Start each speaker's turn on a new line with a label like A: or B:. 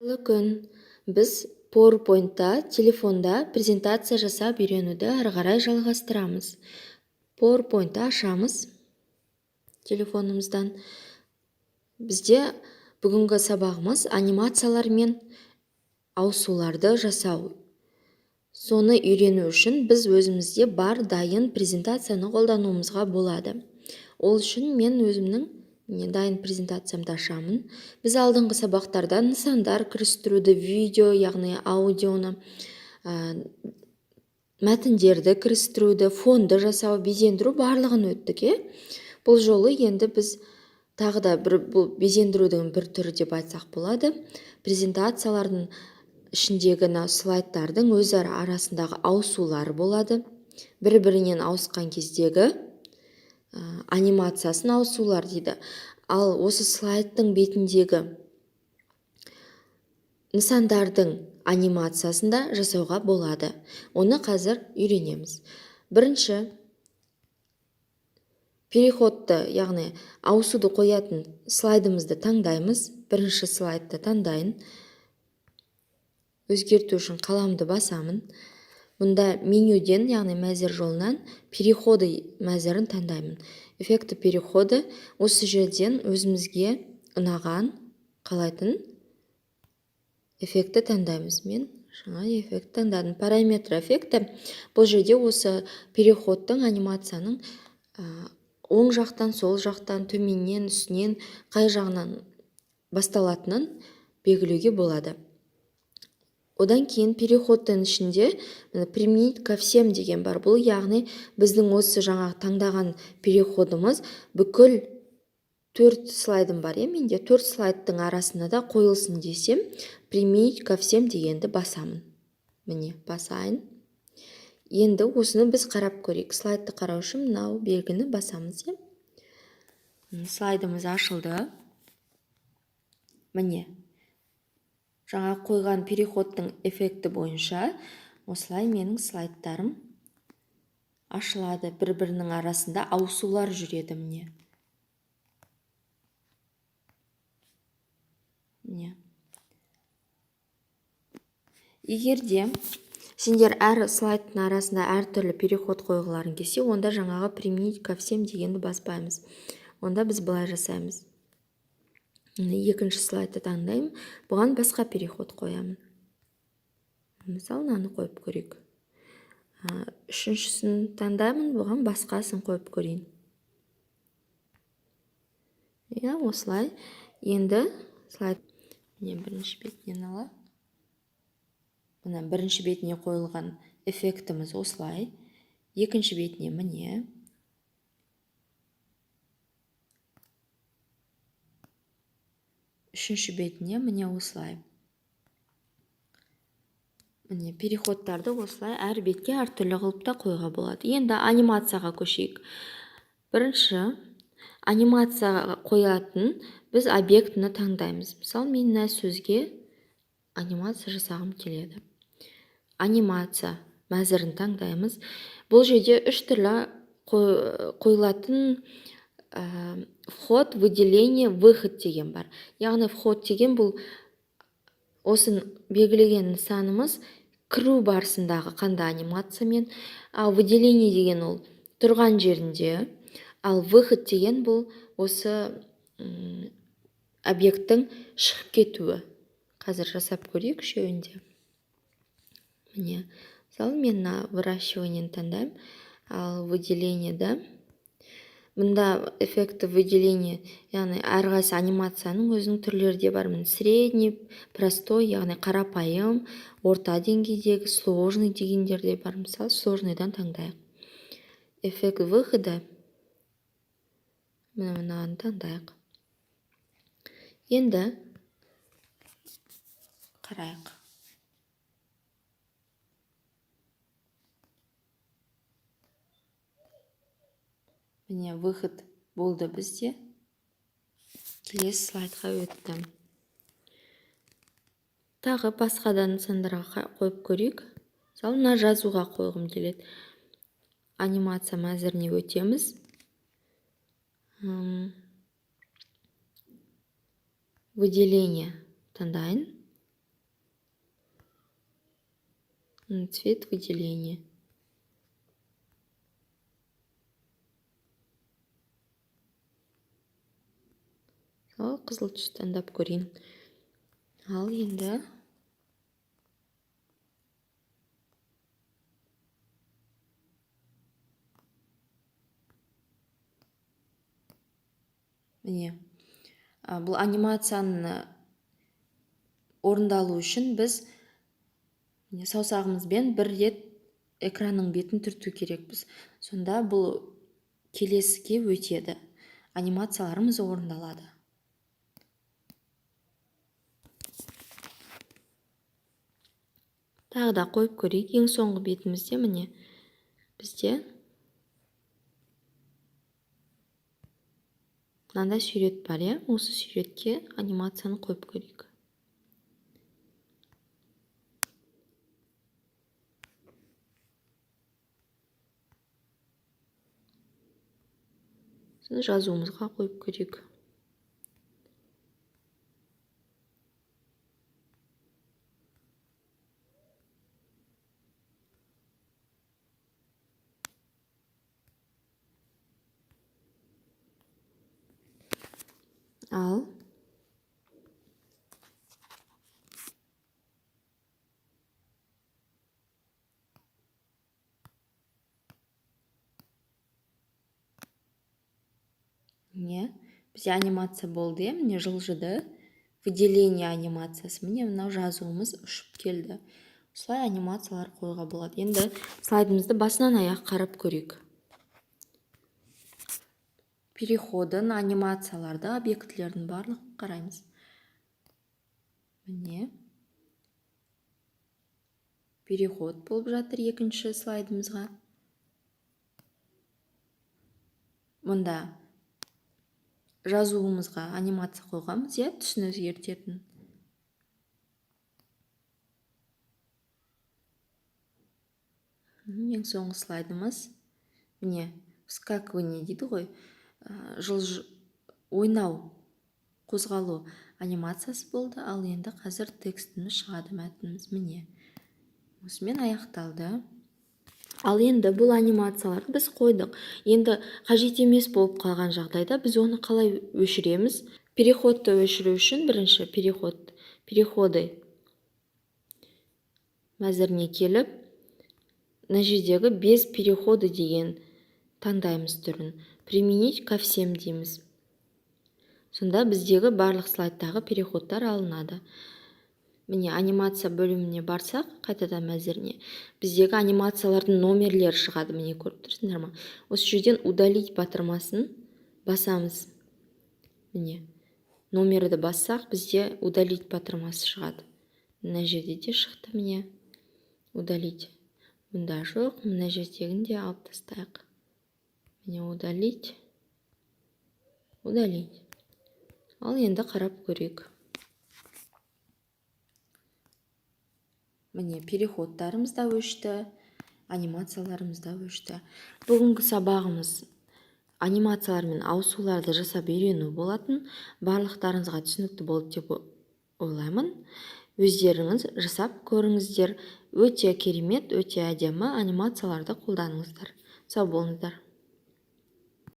A: Күн біз PowerPoint'та телефонда презентация жасап үйренуді әрі қарай жалғастырамыз. PowerPoint'ты ашамыз телефонымыздан. Бізде бүгінгі сабағымыз анимациялар мен ауысуларды жасау. Соны үйрену үшін біз өзімізде бар дайын презентацияны қолдануымызға болады. Ол үшін мен өзімнің дайын презентациямды ашамын. Біз алдыңғы сабақтарда нысандар кірістіруді, видео, яғни аудионы, мәтіндерді кірістіруді, фонды жасау, безендіру барлығын өттік. Бұл жолы енді біз тағы да бұл безендірудің бір түрі деп айтсақ болады. Презентациялардың ішіндегі слайдтардың өзара арасындағы ауысулар болады. Бір-бірінен ауысқан кездегі анимациясын ауысулар дейді. Ал осы слайдтың бетіндегі нысандардың анимациясында жасауға болады. Оны қазір үйренеміз. Бірінші переходты, яғни ауысуды қоятын слайдымызды таңдаймыз. Бірінші слайдты таңдайын. Өзгерту үшін қаламды басамын. Мұнда менюден, яғни мәзір жолынан переходы мәзірін таңдаймын. Эффекті переходы осы жерден өзімізге ұнаған, қалайтын эффекті таңдаймыз. Мен жаңа эффект таңдадым. Параметр эффекті. Бұл жерде осы переходтың, анимацияның оң жақтан, сол жақтан, төменнен, үстінен, қай жағынан басталатынын белгілеуге болады. Одан кейін переходтың ішінде применить ко всем деген бар. Бұл яғни біздің осы жаңа таңдаған переходымыз бүкіл 4 слайдым бар. Менде 4 слайдтың арасында да қойылсын десем, применить ко всем дегенді басамын. Міне, басайын. Енді осыны біз қарап көрейік. Слайдты қарау үшін мынау белгіні басамыз. Слайдымыз ашылды. Міне. Жаңа қойған переходтың эффекті бойынша осылай менің слайдтарым ашылады. Бір-бірінің арасында ауысулар жүреді міне. Егерде сендер әр слайдтың арасында әртүрлі переход қойғыларың келсе, онда жаңағы применить ко всем дегенді баспаймыз. Онда біз былай жасаймыз. Екінші слайдты таңдаймын. Бұған басқа переход қоямын. Мысалы, мынаны қойып көрейік. Үшіншісін таңдаймын, бұған басқасын қойып көрейін. Осылай. Енді слайд бірінші бетінен ала. Мына бірінші бетіне қойылған эффектіміз осылай. Екінші бетіне міне. Үшінші бетіне міне осылай. Міне переходтарды осылай әр бетке әртүрлі қылыпта қойға болады. Енді анимацияға көшейік. Бірінші анимацияға қоятын біз объектіні таңдаймыз. Мысалы, мен мына сөзге анимация жасағым келеді. Анимация мәзірін таңдаймыз. Бұл жерде 3 түрлі қойылатын вход, выделение, выход деген бар. Яғни вход деген бұл осын белгілеген нысанымыз кіру барысындағы қандай анимациямен, ал выделение деген ол тұрған жерінде, ал выход деген бұл осы объекттің шығып кетуі. Қазір жасап көрейік үшеуінде. Міне, мысалы, мен выращивание таңдаймын, ал выделениеда мұнда эффекті выделение, яғни әрқайсы анимацияның өзінің түрлері де бар. Средний, простой, яғни қарапайым, орта деңгейдегі, сложный дегендер де бар. Мысалы, сложныйдан таңдайық. Эффект выхода мынаны таңдайық. Енді қарайық. Міне, выход болды бізде. Келесі слайдқа өттім. Тағы басқадан нысандарға қойып көрейік. Мысалы, мына жазуға қойғым келеді. Анимация мәзіріне өтеміз. Выделение таңдайын. Цвет выделения. Ал қызыл түс таңдап көрейін. Ал енді міне бұл анимацияны орындалу үшін біз саусағымызбен бір рет экранның бетін түрту керекпіз. Сонда бұл келесіге өтеді. Анимацияларымыз орындалады. Тағы да қойып көрейік. Ең соңғы бетімізде міне бізде мынандай сурет бар, иә? Осы суретке анимацияны қойып көрейік. Жазуымызға қойып көрейік. Ал міне бізде анимация болды, иә? Міне жылжыды. Выделение анимациясы. Міне мынау жазуымыз ұшып келді. Осылай анимациялар қойға болады. Енді слайдымызды басынан аяқ қарап көрейік. Переходын, анимацияларды, объектілердің барлық қараймыз. Міне переход болып жатыр екінші слайдымызға. Мұнда жазуымызға анимация қойғанбыз, иә, түсін өзгертетін. Ең соңғы слайдымыз. Міне вскакивание дейді ғой. Ойнау, қозғалу анимациясы болды. Ал енді қазір текстіміз шығады, мәтініміз. Міне осымен аяқталды. Ал енді бұл анимацияларды біз қойдық. Енді қажет емес болып қалған жағдайда біз оны қалай өшіреміз? Переходты өшіру үшін бірінші переходы мәзіріне келіп, мына жердегі без переходы деген таңдаймыз түрін. Применить ко всем дейміз. Сонда біздегі барлық слайдтағы переходтар алынады. Міне анимация бөліміне барсақ, қайтадан мәзіріне, біздегі анимациялардың номерлері шығады. Міне көріп тұрсыңдар ма? Осы жерден удалить батырмасын басамыз. Міне номерді бассақ, бізде удалить батырмасы шығады. Мына жерде де шықты, міне удалить. Мұнда жоқ, мына жердегін де алып тастайық. Міне удалить. Ал енді қарап көрейік. Міне переходтарымыз да өшті, анимацияларымыз да өшті. Бүгінгі сабағымыз анимациялар мен ауысуларды жасап үйрену болатын. Барлықтарыңызға түсінікті болды деп ойлаймын. Өздеріңіз жасап көріңіздер. Өте керемет, өте әдемі анимацияларды қолданыңыздар. Сау болыңыздар.